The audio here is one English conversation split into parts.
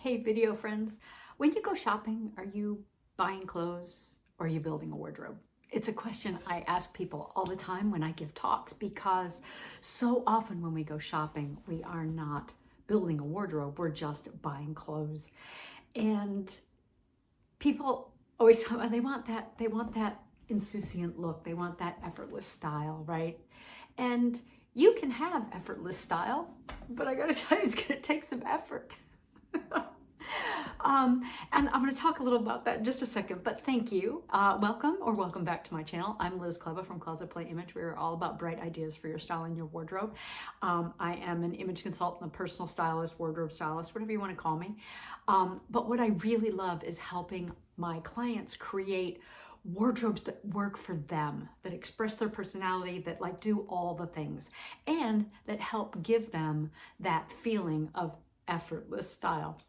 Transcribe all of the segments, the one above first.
Hey video friends, when you go shopping, are you buying clothes or are you building a wardrobe? It's a question I ask people all the time when I give talks because so often when we go shopping, we are not building a wardrobe, we're just buying clothes. And people always tell me they want that insouciant look, they want that effortless style, right? And you can have effortless style, but I gotta tell you, it's gonna take some effort. And I'm going to talk a little about that in just a second, but thank you. Welcome back to my channel. I'm Liz Kleba from closetplayimage. We're all about bright ideas for your style and your wardrobe. I am an image consultant, a personal stylist, wardrobe stylist, whatever you want to call me. But what I really love is helping my clients create wardrobes that work for them, that express their personality, that like do all the things, and that help give them that feeling of effortless style.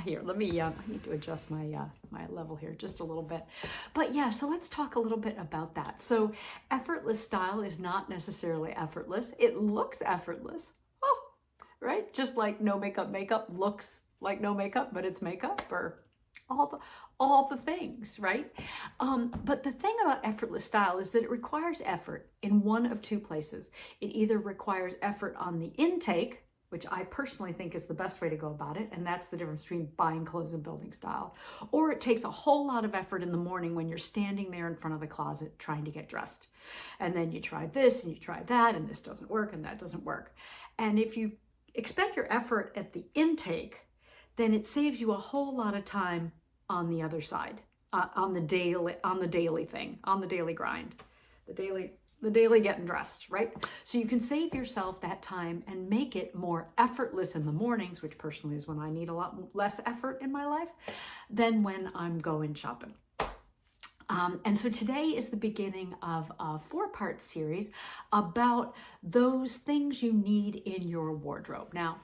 Here, let me, I need to adjust my my level here just a little bit. But yeah, so let's talk a little bit about that. So effortless style is not necessarily effortless. It looks effortless, right? Just like no makeup looks like no makeup, but it's makeup, or all the things, right? But the thing about effortless style is that it requires effort in one of two places. It either requires effort on the intake, which I personally think is the best way to go about it, and that's the difference between buying clothes and building style. Or it takes a whole lot of effort in the morning when you're standing there in front of the closet trying to get dressed. And then you try this and you try that, and this doesn't work and that doesn't work. And if you expend your effort at the intake, then it saves you a whole lot of time on the other side, on the daily grind, the daily getting dressed, right? So you can save yourself that time and make it more effortless in the mornings, which personally is when I need a lot less effort in my life than when I'm going shopping. And so today is the beginning of a 4-part series about those things you need in your wardrobe. Now,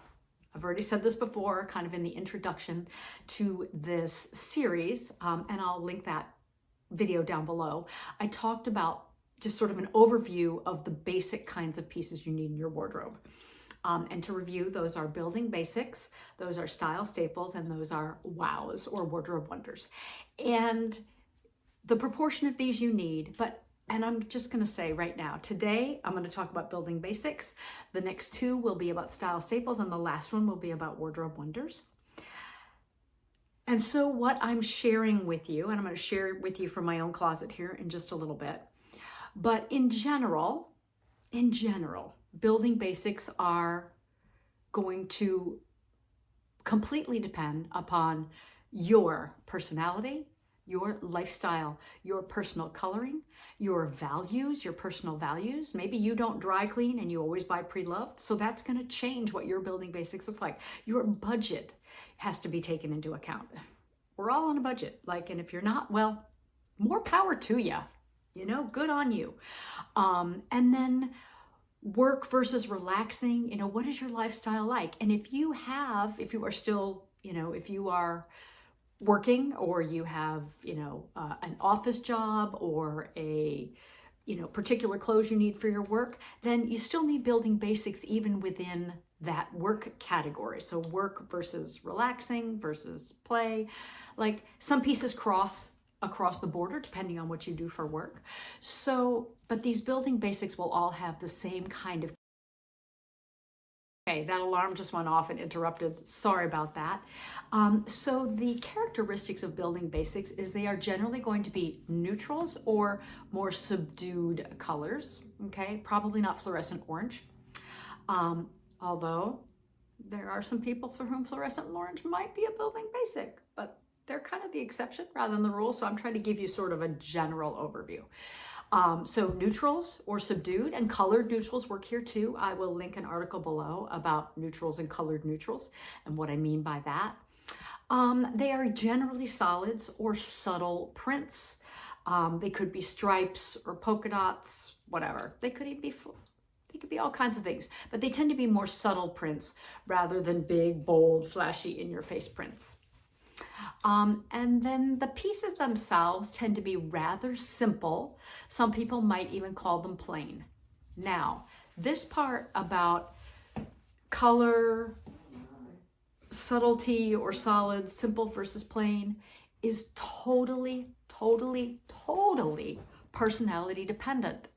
I've already said this before, kind of in the introduction to this series, and I'll link that video down below. I talked about just sort of an overview of the basic kinds of pieces you need in your wardrobe. And to review, those are building basics, those are style staples, and those are wows or wardrobe wonders. And the proportion of these you need, and I'm just gonna say right now, today I'm gonna talk about building basics. The next 2 will be about style staples, and the last one will be about wardrobe wonders. And so what I'm sharing with you, and I'm gonna share it with you from my own closet here in just a little bit, but in general, building basics are going to completely depend upon your personality, your lifestyle, your personal coloring, your values, your personal values. Maybe you don't dry clean and you always buy pre-loved, so that's going to change what your building basics look like. Your budget has to be taken into account. We're all on a budget, and if you're not, well, more power to you. Good on you. And then work versus relaxing, what is your lifestyle like? And if you are still, if you are working, or you have, an office job, or a, particular clothes you need for your work, then you still need building basics even within that work category. So work versus relaxing versus play, like some pieces cross across the border depending on what you do for work. So, but these building basics will all have the same kind of. Okay, that alarm just went off and interrupted. Sorry about that. So the characteristics of building basics is they are generally going to be neutrals or more subdued colors. Okay, probably not fluorescent orange. Although there are some people for whom fluorescent orange might be a building basic, but they're kind of the exception rather than the rule. So I'm trying to give you sort of a general overview. So neutrals or subdued, and colored neutrals work here too. I will link an article below about neutrals and colored neutrals and what I mean by that. They are generally solids or subtle prints. They could be stripes or polka dots, whatever. They could even be they could be all kinds of things, but they tend to be more subtle prints rather than big, bold, flashy, in-your-face prints. And then the pieces themselves tend to be rather simple. Some people might even call them plain. Now, this part about color, subtlety or solid, simple versus plain, is totally, totally, totally personality dependent.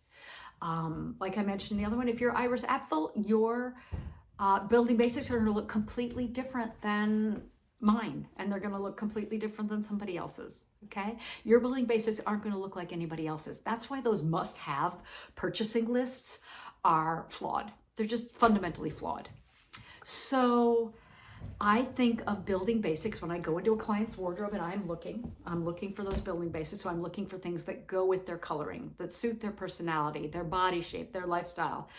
Like I mentioned the other one, if you're Iris Apfel, your building basics are going to look completely different than mine, and they're going to look completely different than somebody else's. Okay, your building basics aren't going to look like anybody else's. That's why those must-have purchasing lists are flawed. They're just fundamentally flawed. So I think of building basics when I go into a client's wardrobe and I'm looking for those building basics. So I'm looking for things that go with their coloring, that suit their personality, their body shape, their lifestyle.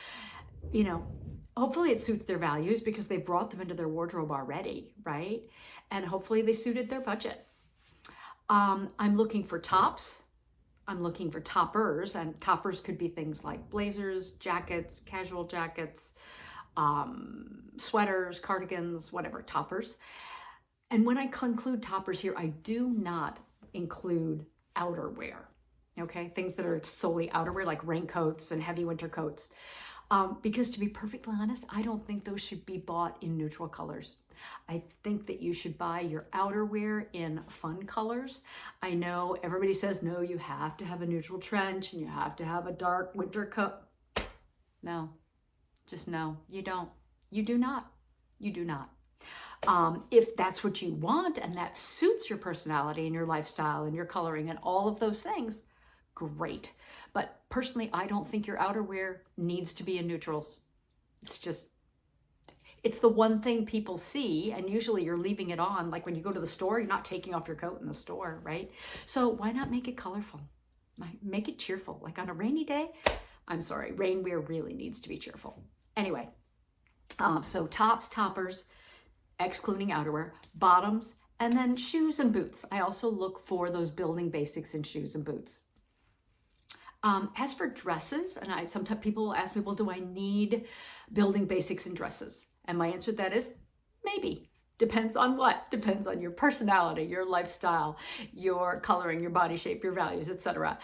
You know, hopefully it suits their values because they brought them into their wardrobe already, right? And hopefully they suited their budget. I'm looking for tops. I'm looking for toppers, and toppers could be things like blazers, jackets, casual jackets, sweaters, cardigans, whatever, toppers. And when I include toppers here, I do not include outerwear, okay? Things that are solely outerwear, like raincoats and heavy winter coats. Because to be perfectly honest, I don't think those should be bought in neutral colors. I think that you should buy your outerwear in fun colors. I know everybody says, no, you have to have a neutral trench and you have to have a dark winter coat. No, just no, you don't. You do not. You do not. If that's what you want and that suits your personality and your lifestyle and your coloring and all of those things, great. But personally, I don't think your outerwear needs to be in neutrals. It's the one thing people see, and usually you're leaving it on. Like when you go to the store, you're not taking off your coat in the store, right? So why not make it colorful? Make it cheerful. Like on a rainy day, I'm sorry, rainwear really needs to be cheerful. Anyway, so tops, toppers, excluding outerwear, bottoms, and then shoes and boots. I also look for those building basics in shoes and boots. As for dresses, and sometimes people will ask me, well, do I need building basics in dresses? And my answer to that is maybe. Depends on what? Depends on your personality, your lifestyle, your coloring, your body shape, your values, etc.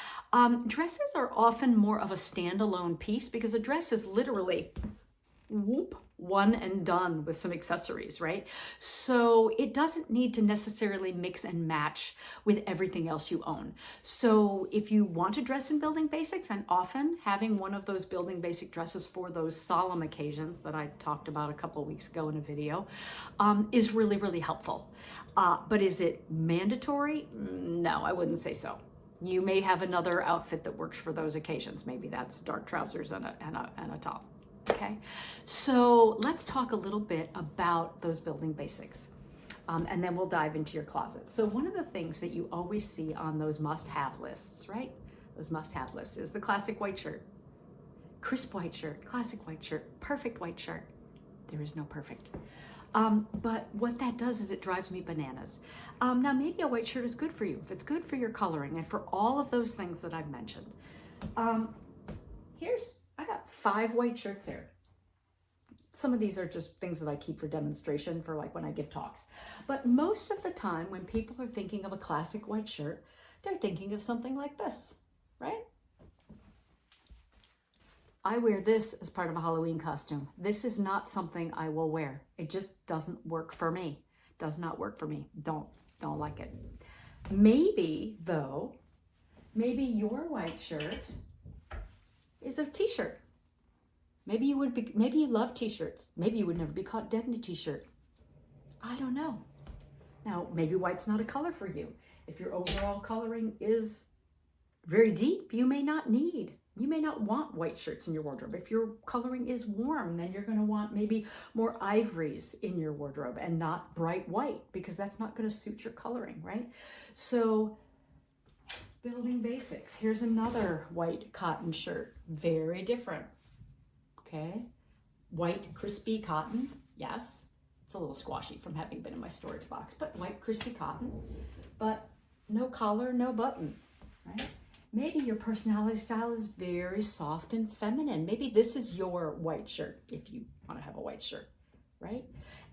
Dresses are often more of a standalone piece because a dress is literally whoop, one and done with some accessories, right? So it doesn't need to necessarily mix and match with everything else you own. So if you want to dress in building basics, and often having one of those building basic dresses for those solemn occasions that I talked about a couple of weeks ago in a video, is really, really helpful. But is it mandatory? No, I wouldn't say so. You may have another outfit that works for those occasions. Maybe that's dark trousers and a top. Okay, so let's talk a little bit about those building basics, and then we'll dive into your closet. So one of the things that you always see on those must-have lists, right? Those must-have lists is the classic white shirt, crisp white shirt, classic white shirt, perfect white shirt. There is no perfect. But what that does is it drives me bananas. Now, maybe a white shirt is good for you, if it's good for your coloring and for all of those things that I've mentioned. I got 5 white shirts here. Some of these are just things that I keep for demonstration for like when I give talks. But most of the time when people are thinking of a classic white shirt, they're thinking of something like this, right? I wear this as part of a Halloween costume. This is not something I will wear. It just doesn't work for me. Does not work for me. Don't like it. Maybe though, maybe your white shirt is a t-shirt. Maybe you love t-shirts. Maybe you would never be caught dead in a t-shirt. I don't know. Now, maybe white's not a color for you. If your overall coloring is very deep, you may not want white shirts in your wardrobe. If your coloring is warm, then you're going to want maybe more ivories in your wardrobe and not bright white, because that's not going to suit your coloring, right? So building basics. Here's another white cotton shirt. Very different. Okay. White crispy cotton. Yes. It's a little squashy from having been in my storage box, but white crispy cotton. But no collar, no buttons, right? Maybe your personality style is very soft and feminine. Maybe this is your white shirt if you want to have a white shirt, right?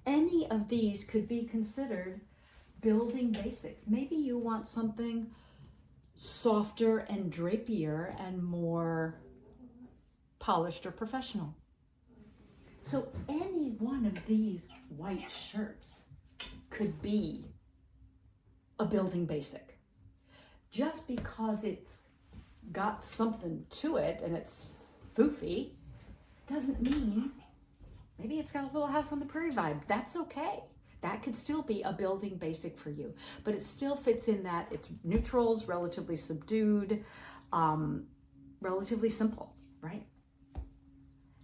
Any of these could be considered building basics. Maybe you want something softer and drapier and more polished or professional. So any one of these white shirts could be a building basic. Just because it's got something to it and it's foofy doesn't mean, maybe it's got a little house on the prairie vibe. That's okay. That could still be a building basic for you, but it still fits in that it's neutrals, relatively subdued, relatively simple, right?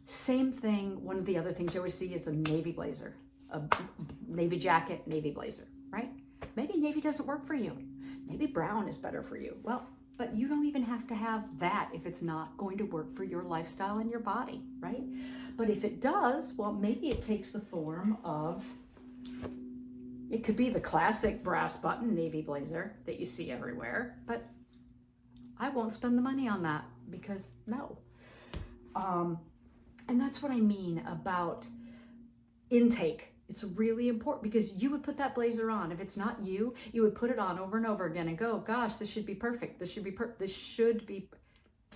Same thing, one of the other things you always see is a navy blazer, a navy jacket, navy blazer, right? Maybe navy doesn't work for you. Maybe brown is better for you. Well, but you don't even have to have that if it's not going to work for your lifestyle and your body, right? But if it does, well, maybe it takes the form of, it could be the classic brass button navy blazer that you see everywhere, but I won't spend the money on that because no. And that's what I mean about intake. It's really important because you would put that blazer on. If it's not you, you would put it on over and over again and go, gosh, this should be perfect. This should be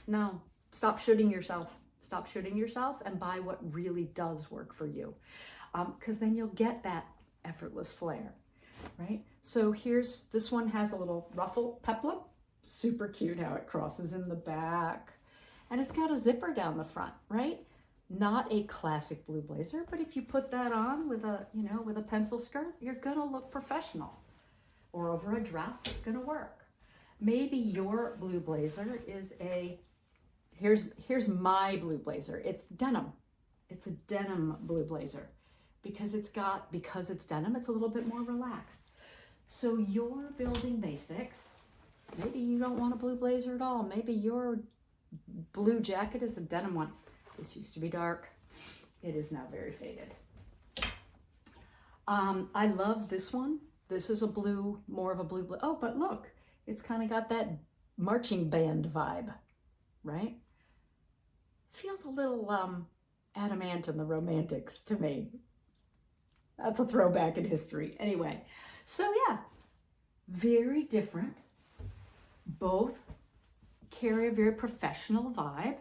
no, stop shooting yourself. Stop shooting yourself and buy what really does work for you. Because then you'll get that effortless flair, right? So this one has a little ruffle peplum. Super cute how it crosses in the back. And it's got a zipper down the front, right? Not a classic blue blazer, but if you put that on with a pencil skirt, you're gonna look professional. Or over a dress, it's gonna work. Maybe your blue blazer is here's my blue blazer. It's denim. It's a denim blue blazer. Because it's denim, it's a little bit more relaxed. So your building basics, maybe you don't want a blue blazer at all. Maybe your blue jacket is a denim one. This used to be dark. It is now very faded. I love this one. This is more of a blue. Oh, but look, it's kind of got that marching band vibe, right? Feels a little Adamant and the Romantics to me. That's a throwback in history. Anyway, so yeah, very different. Both carry a very professional vibe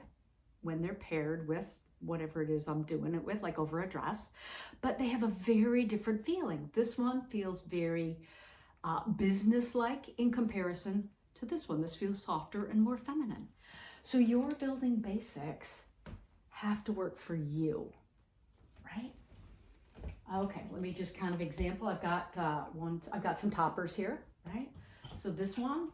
when they're paired with whatever it is I'm doing it with, like over a dress, but they have a very different feeling. This one feels very business-like in comparison to this one. This feels softer and more feminine. So your building basics have to work for you, right? Okay, let me just kind of example. I've got some toppers here, right? So this one,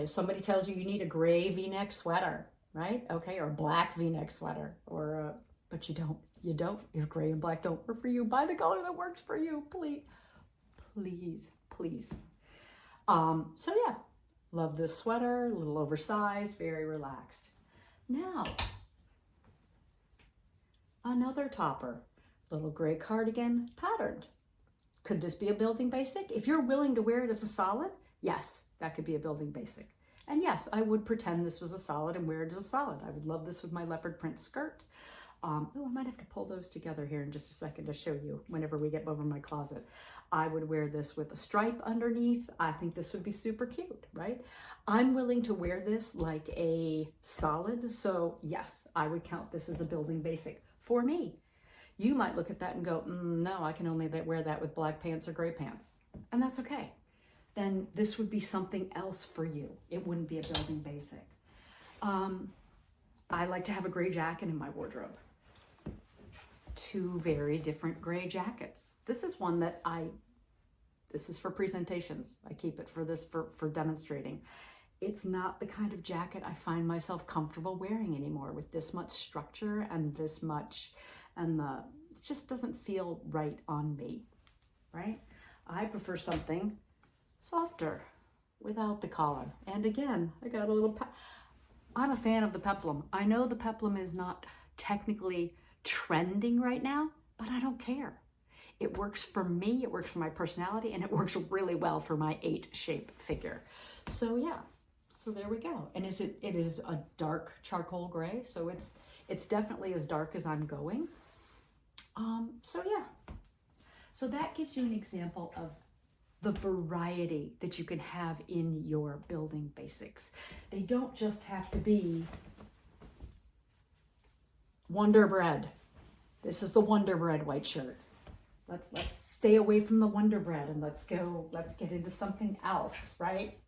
somebody tells you need a gray V-neck sweater, right? Okay, or a black V-neck sweater, but you don't. If gray and black don't work for you, buy the color that works for you, please. So yeah, love this sweater, a little oversized, very relaxed. Now, another topper, little gray cardigan patterned. Could this be a building basic? If you're willing to wear it as a solid, yes, that could be a building basic. And yes, I would pretend this was a solid and wear it as a solid. I would love this with my leopard print skirt. I might have to pull those together here in just a second to show you whenever we get over my closet. I would wear this with a stripe underneath. I think this would be super cute, right? I'm willing to wear this like a solid. So yes, I would count this as a building basic for me. You might look at that and go, no, I can only wear that with black pants or gray pants. And that's okay. Then this would be something else for you. It wouldn't be a building basic. I like to have a gray jacket in my wardrobe. Two very different gray jackets. This is one that this is for presentations. I keep it for demonstrating. It's not the kind of jacket I find myself comfortable wearing anymore with this much structure and this much, it just doesn't feel right on me, right? I prefer something softer without the collar. And again, I got a little, I'm a fan of the peplum. I know the peplum is not technically trending right now, but I don't care. It works for me, it works for my personality, and it works really well for my 8-shape figure. So yeah, so there we go. And it is a dark charcoal gray, so it's definitely as dark as I'm going. So yeah, so that gives you an example of the variety that you can have in your building basics. They don't just have to be Wonder Bread. This is the Wonder Bread white shirt. Let's stay away from the Wonder Bread and let's get into something else, right?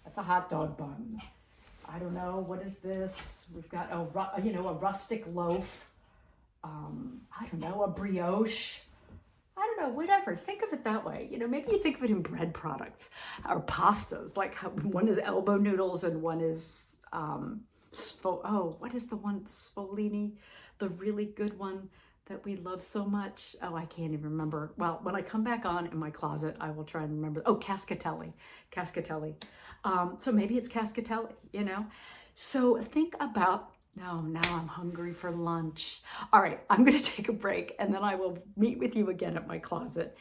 That's a hot dog bun. I don't know, what is this? We've got a rustic loaf. I don't know, a brioche. I don't know, whatever. Think of it that way. Maybe you think of it in bread products or pastas. Like one is elbow noodles and one is, what is the one, sfolini? The really good one that we love so much. Oh, I can't even remember. Well, when I come back on in my closet, I will try and remember. Oh, cascatelli. So maybe it's cascatelli, So think about, now I'm hungry for lunch. All right, I'm gonna take a break and then I will meet with you again at my closet.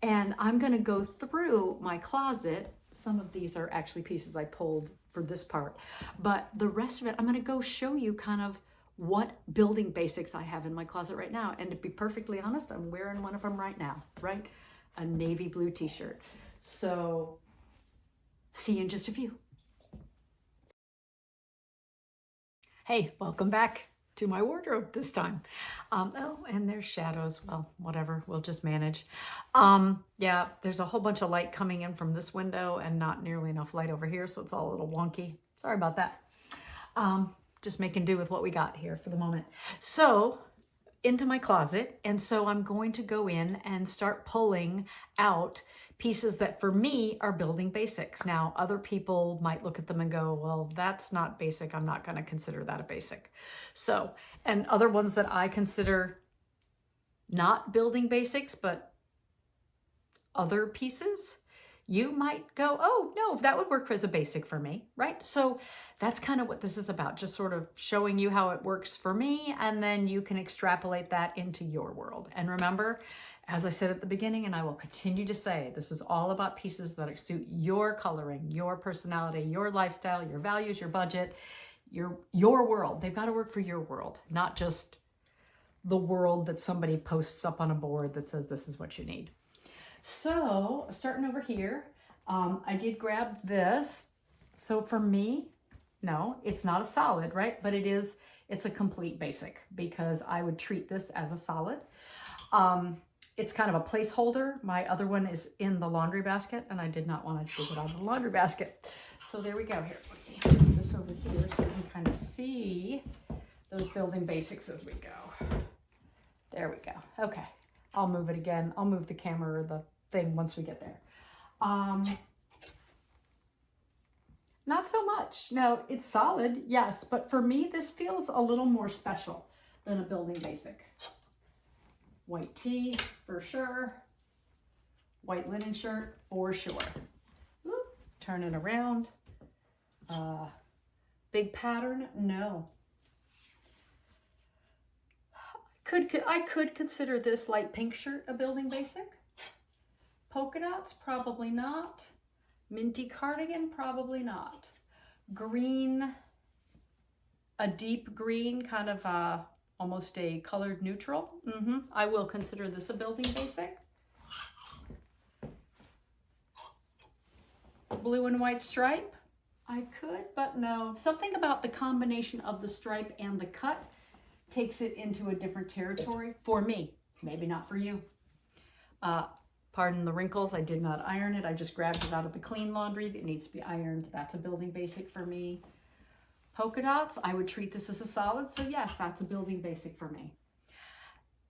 And I'm gonna go through my closet. Some of these are actually pieces I pulled for this part, but the rest of it, I'm gonna go show you kind of what building basics I have in my closet right now. And to be perfectly honest, I'm wearing one of them right now, right? A navy blue t-shirt. So see you in just a few. Hey, welcome back to my wardrobe this time. And there's shadows. Well, whatever, we'll just manage. Yeah, there's a whole bunch of light coming in from this window and not nearly enough light over here, so it's all a little wonky. Sorry about that. Just making do with what we got here for the moment. So into my closet. And so I'm going to go in and start pulling out pieces that for me are building basics. Now, other people might look at them and go, well, that's not basic. I'm not going to consider that a basic. So, and other ones that I consider not building basics, but other pieces, you might go, oh, no, that would work as a basic for me, right? So that's kind of what this is about, just sort of showing you how it works for me, and then you can extrapolate that into your world. And remember, as I said at the beginning, and I will continue to say, this is all about pieces that suit your coloring, your personality, your lifestyle, your values, your budget, your world. They've got to work for your world, not just the world that somebody posts up on a board that says this is what you need. So starting over here, I did grab this. So for me, no, it's not a solid, right? But it's a complete basic because I would treat this as a solid. It's kind of a placeholder. My other one is in the laundry basket and I did not want to take it out of the laundry basket. So there we go. Here, let me move this over here so you can kind of see those building basics as we go. There we go. Okay. I'll move it again. I'll move the camera or the thing once we get there. Not so much. Now, it's solid, yes, but for me, this feels a little more special than a building basic. White tee, for sure. White linen shirt, for sure. Whoop, turn it around. Big pattern, no. I could consider this light pink shirt a building basic. Polka dots, probably not. Minty cardigan, probably not. Green, a deep green, kind of almost a colored neutral. I will consider this a building basic. Blue and white stripe, I could, but no. Something about the combination of the stripe and the cut takes it into a different territory for me, maybe not for you. Pardon the wrinkles, I did not iron it. I just grabbed it out of the clean laundry that needs to be ironed. That's a building basic for me. Polka dots, I would treat this as a solid, so yes, that's a building basic for me.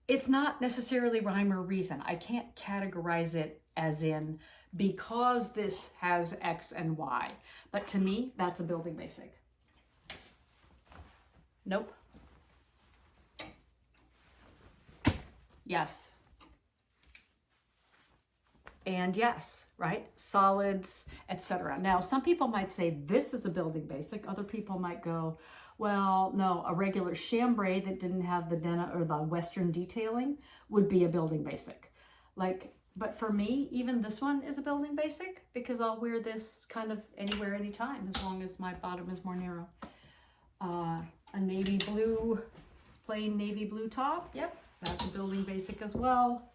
It's not necessarily rhyme or reason. I can't categorize it as in because this has X and Y, but to me, that's a building basic. Nope. Yes. And yes, right? Solids, etc. Now, some people might say this is a building basic. Other people might go, well, no, a regular chambray that didn't have the or the Western detailing would be a building basic. But for me, even this one is a building basic because I'll wear this kind of anywhere, anytime, as long as my bottom is more narrow. A navy blue, plain navy blue top. Yep, that's a building basic as well.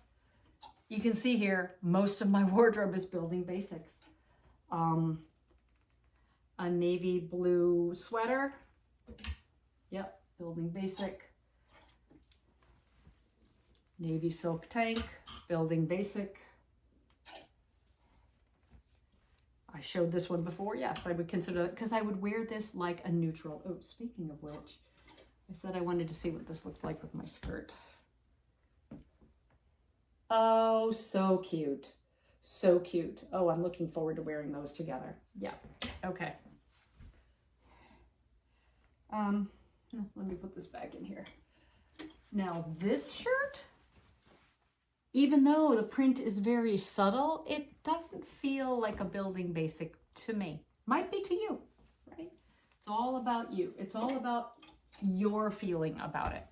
You can see here, most of my wardrobe is building basics. A navy blue sweater. Yep, building basic. Navy silk tank. Building basic. I showed this one before. Yes, I would consider it because I would wear this like a neutral. Oh, speaking of which, I said I wanted to see what this looked like with my skirt. Oh, so cute. So cute. Oh, I'm looking forward to wearing those together. Yeah. Okay. Let me put this back in here. Now this shirt, even though the print is very subtle, it doesn't feel like a building basic to me. Might be to you, right? It's all about you. It's all about your feeling about it.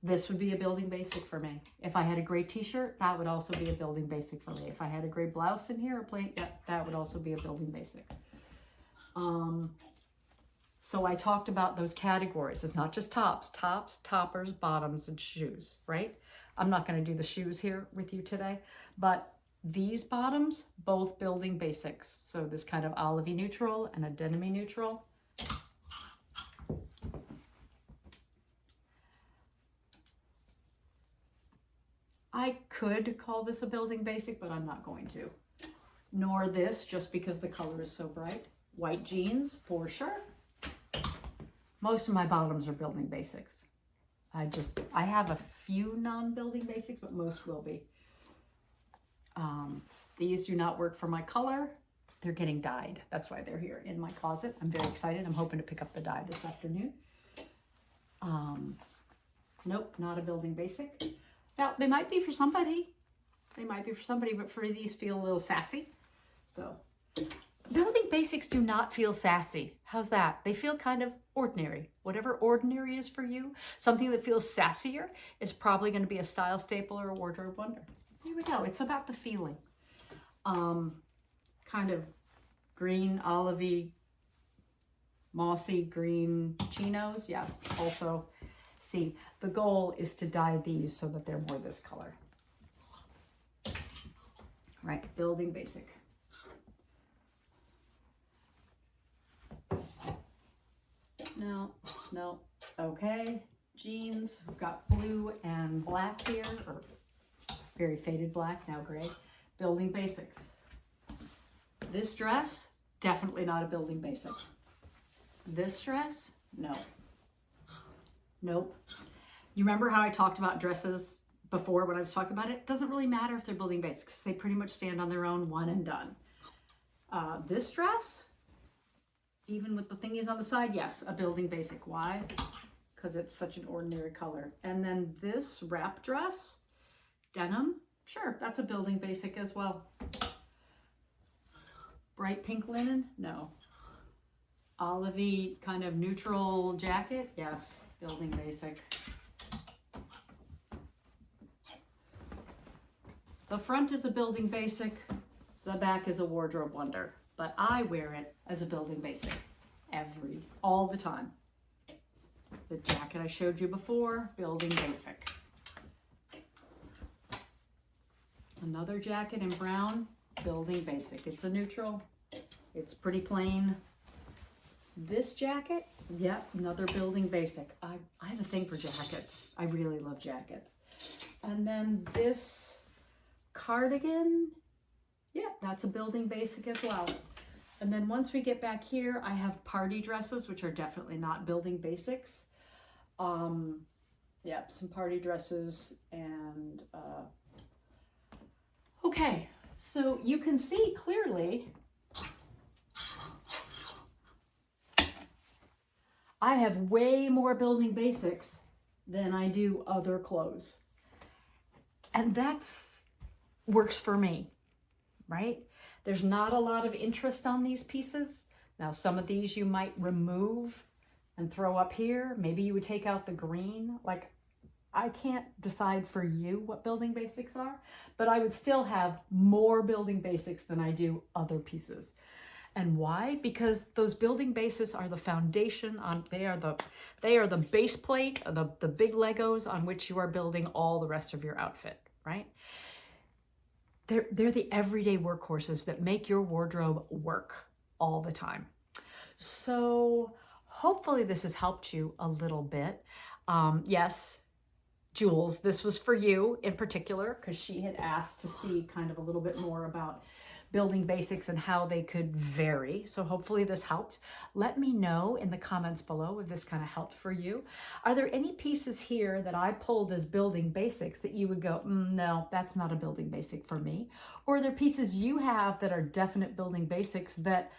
This would be a building basic for me. If I had a gray t-shirt, that would also be a building basic for me. If I had a gray blouse in here, or plain, that would also be a building basic. So I talked about those categories. It's not just tops, toppers, bottoms, and shoes, right? I'm not going to do the shoes here with you today, but these bottoms, both building basics. So this kind of olivey neutral and a denim-y neutral. I could call this a building basic, but I'm not going to. Nor this, just because the color is so bright. White jeans, for sure. Most of my bottoms are building basics. I have a few non-building basics, but most will be. These do not work for my color. They're getting dyed. That's why they're here in my closet. I'm very excited. I'm hoping to pick up the dye this afternoon. Nope, not a building basic. Now, they might be for somebody. But for these feel a little sassy. So, building basics do not feel sassy. How's that? They feel kind of ordinary. Whatever ordinary is for you, something that feels sassier is probably going to be a style staple or a wardrobe wonder. Here we go. It's about the feeling. Kind of green, olivey, mossy green chinos. Yes, also. See, the goal is to dye these so that they're more this color. Right, building basic. No, okay. Jeans, we've got blue and black here, or very faded black, now gray. Building basics. This dress, definitely not a building basic. This dress, no. Nope. You remember how I talked about dresses before when I was talking about it? It doesn't really matter if they're building basics. They pretty much stand on their own, one and done. This dress, even with the thingies on the side, yes, a building basic. Why? Because it's such an ordinary color. And then this wrap dress, denim, sure, that's a building basic as well. Bright pink linen, no. Olivey kind of neutral jacket, yes, building basic. The front is a building basic, the back is a wardrobe wonder, but I wear it as a building basic all the time. The jacket I showed you before, building basic. Another jacket in brown, building basic. It's a neutral, it's pretty plain. This jacket, yep, another building basic. I have a thing for jackets. I really love jackets. And then this cardigan, yeah, that's a building basic as well. And then once we get back here, I have party dresses, which are definitely not building basics. Yeah, some party dresses and, okay, so you can see clearly I have way more building basics than I do other clothes. And that's works for me, right? There's not a lot of interest on these pieces. Now, some of these you might remove and throw up here. Maybe you would take out the green. Like, I can't decide for you what building basics are, but I would still have more building basics than I do other pieces. And why? Because those building bases are the foundation they are the base plate, the big Legos on which you are building all the rest of your outfit, right? They're the everyday workhorses that make your wardrobe work all the time. So hopefully this has helped you a little bit. Yes, Jules, this was for you in particular because she had asked to see kind of a little bit more about building basics and how they could vary. So hopefully this helped. Let me know in the comments below if this kind of helped for you. Are there any pieces here that I pulled as building basics that you would go, no, that's not a building basic for me? Or are there pieces you have that are definite building basics that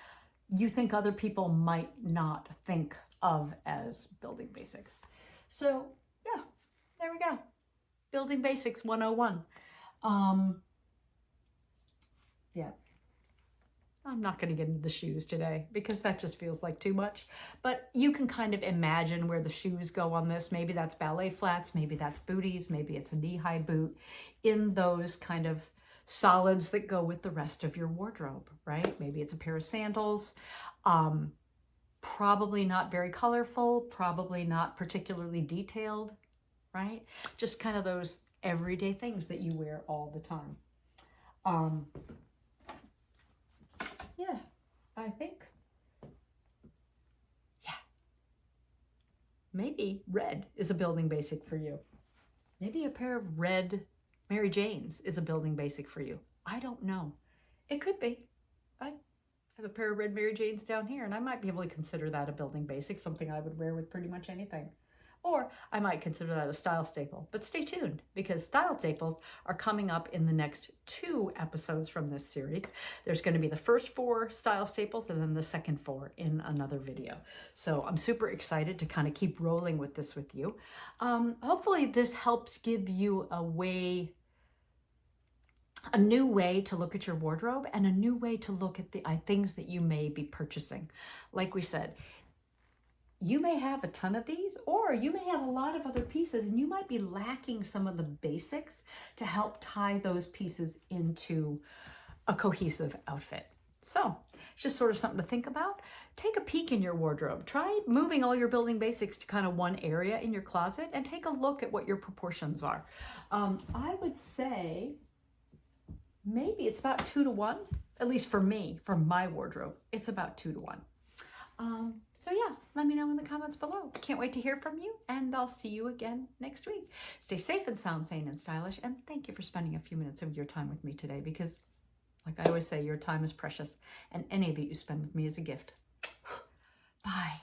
you think other people might not think of as building basics? So yeah, there we go. Building Basics 101. Yeah. I'm not going to get into the shoes today because that just feels like too much. But you can kind of imagine where the shoes go on this. Maybe that's ballet flats, maybe that's booties, maybe it's a knee-high boot in those kind of solids that go with the rest of your wardrobe, right? Maybe it's a pair of sandals. Probably not very colorful, probably not particularly detailed, right? Just kind of those everyday things that you wear all the time. Yeah, I think, yeah, maybe red is a building basic for you. Maybe a pair of red Mary Janes is a building basic for you. I don't know. It could be. I have a pair of red Mary Janes down here, and I might be able to consider that a building basic, something I would wear with pretty much anything. Or I might consider that a style staple. But stay tuned, because style staples are coming up in the next 2 episodes from this series. There's going to be the first 4 style staples and then the second 4 in another video. So I'm super excited to kind of keep rolling with this with you. Hopefully this helps give you a new way to look at your wardrobe and a new way to look at the things that you may be purchasing. Like we said, you may have a ton of these, or you may have a lot of other pieces, and you might be lacking some of the basics to help tie those pieces into a cohesive outfit. So it's just sort of something to think about. Take a peek in your wardrobe. Try moving all your building basics to kind of one area in your closet and take a look at what your proportions are. I would say maybe it's about 2 to 1, at least for me, for my wardrobe, it's about 2 to 1. So yeah, let me know in the comments below. Can't wait to hear from you, and I'll see you again next week. Stay safe and sound, sane and stylish, and thank you for spending a few minutes of your time with me today, because like I always say, your time is precious, and any of it you spend with me is a gift. Bye.